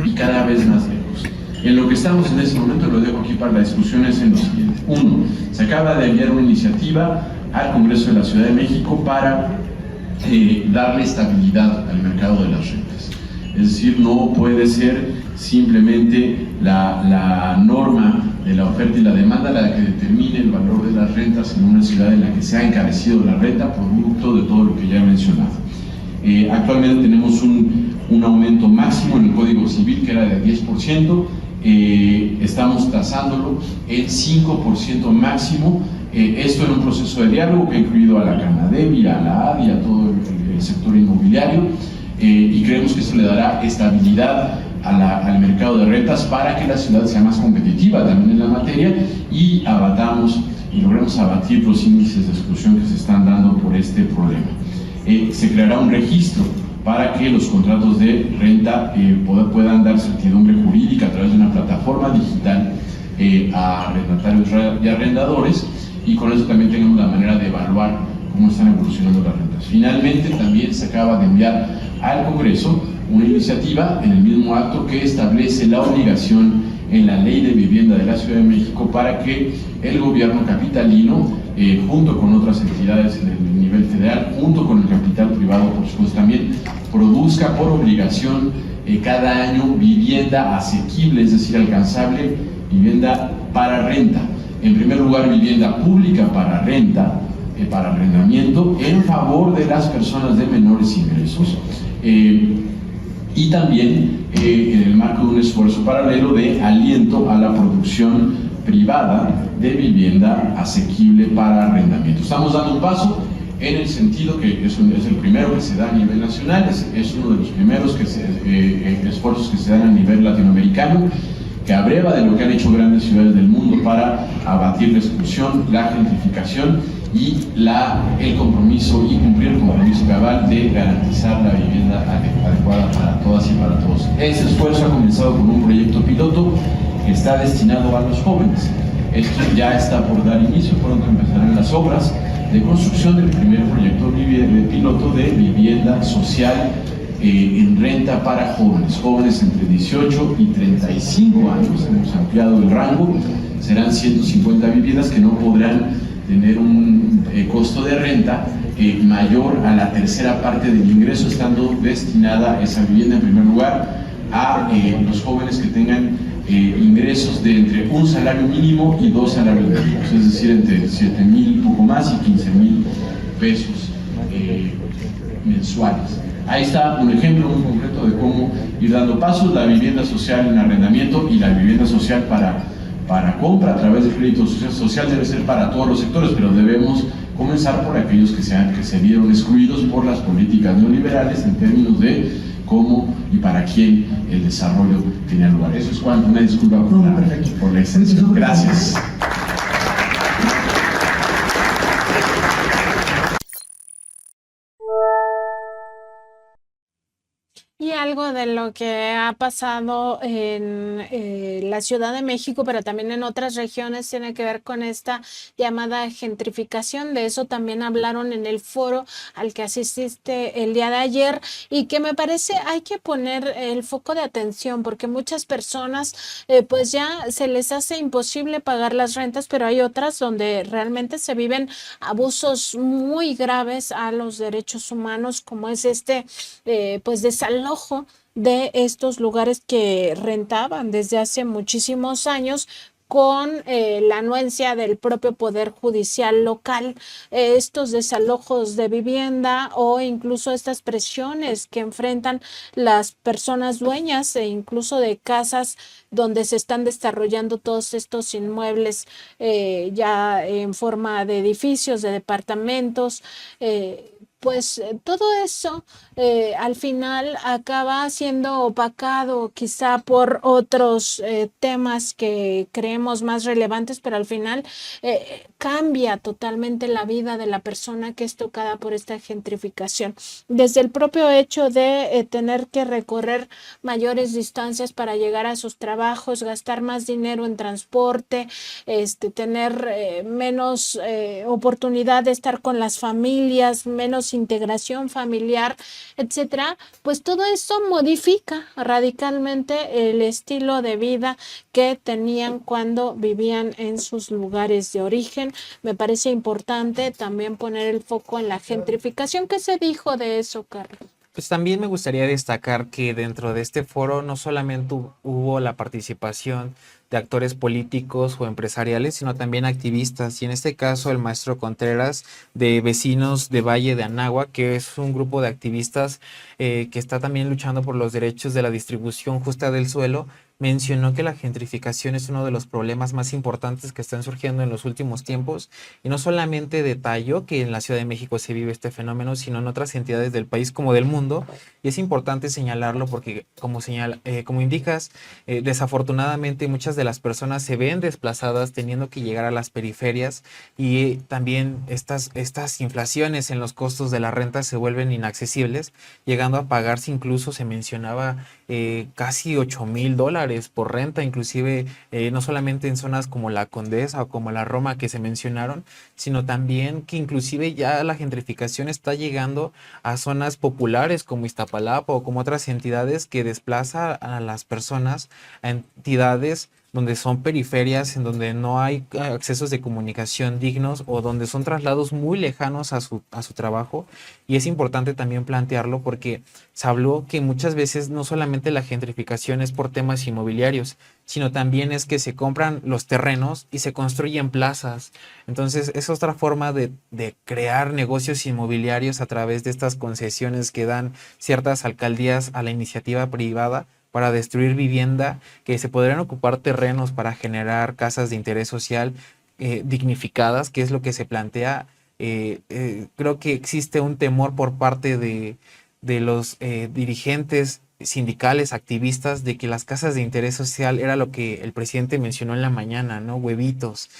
y cada vez más lejos. En lo que estamos en este momento, lo dejo aquí para la discusión, es en lo siguiente. Uno, se acaba de enviar una iniciativa al Congreso de la Ciudad de México para darle estabilidad al mercado de las rentas. Es decir, no puede ser simplemente la norma de la oferta y la demanda la que determine el valor de las rentas en una ciudad en la que se ha encarecido la renta, producto de todo lo que ya he mencionado. Actualmente tenemos un aumento máximo en el Código Civil que era de 10%, estamos tasándolo en 5% máximo, esto en un proceso de diálogo que ha incluido a la Canadevi, a la ADI, a todo el sector inmobiliario, y creemos que esto le dará estabilidad al mercado de rentas para que la ciudad sea más competitiva también en la materia y logremos abatir los índices de exclusión que se están dando por este problema. Se creará un registro para que los contratos de renta puedan dar certidumbre jurídica a través de una plataforma digital a arrendatarios y arrendadores, y con eso también tenemos la manera de evaluar cómo están evolucionando las rentas. Finalmente, también se acaba de enviar al Congreso una iniciativa en el mismo acto que establece la obligación en la Ley de Vivienda de la Ciudad de México para que el gobierno capitalino, junto con otras entidades en el nivel federal, junto con el capital privado, por supuesto también, produzca por obligación cada año vivienda asequible, es decir, alcanzable, vivienda para renta. En primer lugar, vivienda pública para renta, para arrendamiento, en favor de las personas de menores ingresos, y también en el marco de un esfuerzo paralelo de aliento a la producción privada de vivienda asequible para arrendamiento. Estamos dando un paso en el sentido que es el primero que se da a nivel nacional, es uno de los primeros esfuerzos que se dan a nivel latinoamericano, que abreva de lo que han hecho grandes ciudades del mundo para abatir la exclusión, la gentrificación y el compromiso y cumplir el compromiso cabal de garantizar la vivienda adecuada para todas y para todos. Este esfuerzo ha comenzado con un proyecto piloto que está destinado a los jóvenes. Esto ya está por dar inicio, pronto empezarán las obras de construcción del primer proyecto piloto de vivienda social en renta para jóvenes entre 18 y 35 años. Hemos ampliado el rango, serán 150 viviendas que no podrán tener un costo de renta mayor a la tercera parte del ingreso, estando destinada esa vivienda en primer lugar a los jóvenes que tengan ingresos de entre un salario mínimo y 2 salarios mínimos, es decir, entre 7,000 poco más y 15,000 pesos mensuales. Ahí está un ejemplo muy concreto de cómo ir dando pasos: la vivienda social en arrendamiento y la vivienda social para compra a través de crédito social debe ser para todos los sectores, pero debemos comenzar por aquellos que se vieron excluidos por las políticas neoliberales en términos de cómo y para quién el desarrollo tenía lugar. Eso es cuanto. Una disculpa por la extensión. Gracias. Y algo de lo que ha pasado en la Ciudad de México, pero también en otras regiones, tiene que ver con esta llamada gentrificación. De eso también hablaron en el foro al que asististe el día de ayer, y que me parece hay que poner el foco de atención, porque muchas personas pues ya se les hace imposible pagar las rentas, pero hay otras donde realmente se viven abusos muy graves a los derechos humanos, como es pues desalojo de estos lugares que rentaban desde hace muchísimos años con la anuencia del propio Poder Judicial local, estos desalojos de vivienda o incluso estas presiones que enfrentan las personas dueñas e incluso de casas donde se están desarrollando todos estos inmuebles ya en forma de edificios, de departamentos. Todo eso al final acaba siendo opacado quizá por otros temas que creemos más relevantes, pero al final cambia totalmente la vida de la persona que es tocada por esta gentrificación. Desde el propio hecho de tener que recorrer mayores distancias para llegar a sus trabajos, gastar más dinero en transporte, tener menos oportunidad de estar con las familias, menos integración familiar, etcétera, pues todo eso modifica radicalmente el estilo de vida que tenían cuando vivían en sus lugares de origen. Me parece importante también poner el foco en la gentrificación. ¿Qué se dijo de eso, Carlos? Pues también me gustaría destacar que dentro de este foro no solamente hubo la participación de actores políticos o empresariales, sino también activistas. Y en este caso el maestro Contreras de Vecinos de Valle de Anáhuac, que es un grupo de activistas que está también luchando por los derechos de la distribución justa del suelo, mencionó que la gentrificación es uno de los problemas más importantes que están surgiendo en los últimos tiempos, y no solamente detalló que en la Ciudad de México se vive este fenómeno, sino en otras entidades del país como del mundo, y es importante señalarlo porque, como indicas, desafortunadamente muchas de las personas se ven desplazadas teniendo que llegar a las periferias, y también estas inflaciones en los costos de la renta se vuelven inaccesibles, llegando a pagarse, incluso se mencionaba casi $8,000 por renta, inclusive no solamente en zonas como la Condesa o como la Roma que se mencionaron, sino también que inclusive ya la gentrificación está llegando a zonas populares como Iztapalapa o como otras entidades, que desplaza a las personas a entidades donde son periferias, en donde no hay accesos de comunicación dignos o donde son traslados muy lejanos a su trabajo. Y es importante también plantearlo porque se habló que muchas veces no solamente la gentrificación es por temas inmobiliarios, sino también es que se compran los terrenos y se construyen plazas. Entonces es otra forma de crear negocios inmobiliarios a través de estas concesiones que dan ciertas alcaldías a la iniciativa privada para destruir vivienda, que se podrían ocupar terrenos para generar casas de interés social dignificadas, que es lo que se plantea. Creo que existe un temor por parte de los dirigentes sindicales, activistas, de que las casas de interés social era lo que el presidente mencionó en la mañana, ¿no? Huevitos.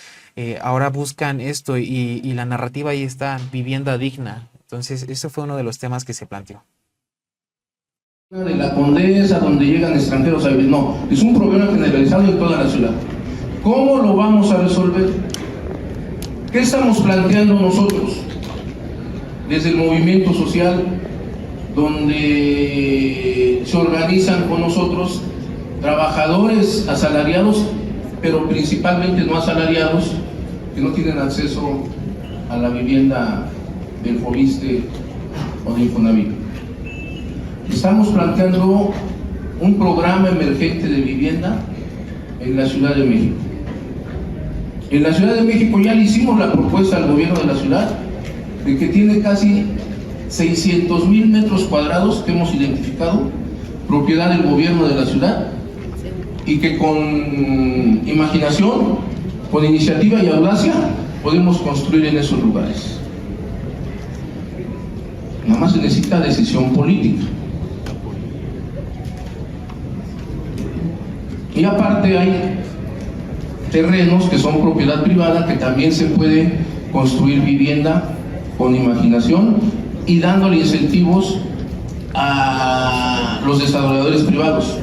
Ahora buscan esto y la narrativa ahí está, vivienda digna. Entonces, eso fue uno de los temas que se planteó. De la Condesa, donde llegan extranjeros a vivir. No, es un problema generalizado en toda la ciudad. ¿Cómo lo vamos a resolver? ¿Qué estamos planteando nosotros desde el movimiento social, donde se organizan con nosotros trabajadores asalariados, pero principalmente no asalariados, que no tienen acceso a la vivienda del Fobiste o de Infonavit? Estamos planteando un programa emergente de vivienda en la Ciudad de México. En la Ciudad de México ya le hicimos la propuesta al gobierno de la ciudad de que tiene casi 600,000 metros cuadrados que hemos identificado, propiedad del gobierno de la ciudad, y que con imaginación, con iniciativa y audacia podemos construir en esos lugares. Nada más se necesita decisión política. Y aparte hay terrenos que son propiedad privada, que también se puede construir vivienda con imaginación y dándole incentivos a los desarrolladores privados.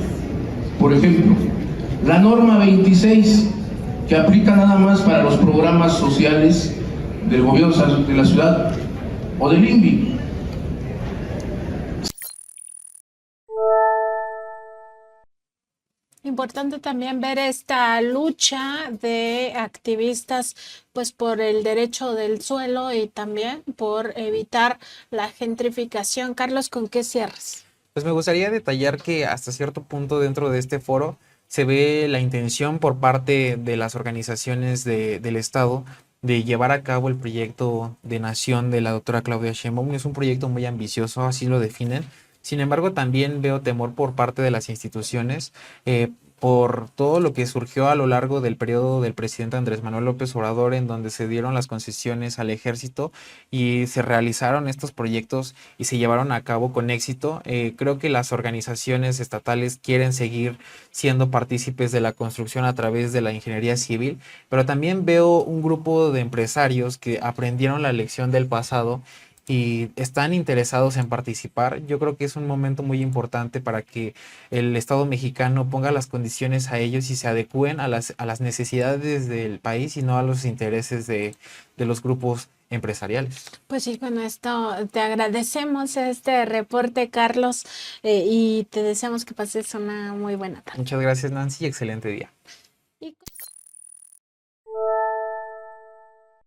Por ejemplo, la norma 26, que aplica nada más para los programas sociales del gobierno de la ciudad o del INVI. Importante también ver esta lucha de activistas pues por el derecho del suelo y también por evitar la gentrificación. Carlos, ¿con qué cierras? Pues me gustaría detallar que hasta cierto punto dentro de este foro se ve la intención por parte de las organizaciones del Estado de llevar a cabo el proyecto de nación de la doctora Claudia Sheinbaum. Es un proyecto muy ambicioso, así lo definen. Sin embargo, también veo temor por parte de las instituciones, por todo lo que surgió a lo largo del periodo del presidente Andrés Manuel López Obrador, en donde se dieron las concesiones al ejército y se realizaron estos proyectos y se llevaron a cabo con éxito. Creo que las organizaciones estatales quieren seguir siendo partícipes de la construcción a través de la ingeniería civil, pero también veo un grupo de empresarios que aprendieron la lección del pasado y están interesados en participar. Yo creo que es un momento muy importante para que el Estado mexicano ponga las condiciones a ellos y se adecúen a las necesidades del país y no a los intereses de los grupos empresariales. Pues sí, con esto te agradecemos este reporte, Carlos, y te deseamos que pases una muy buena tarde. Muchas gracias, Nancy, y excelente día.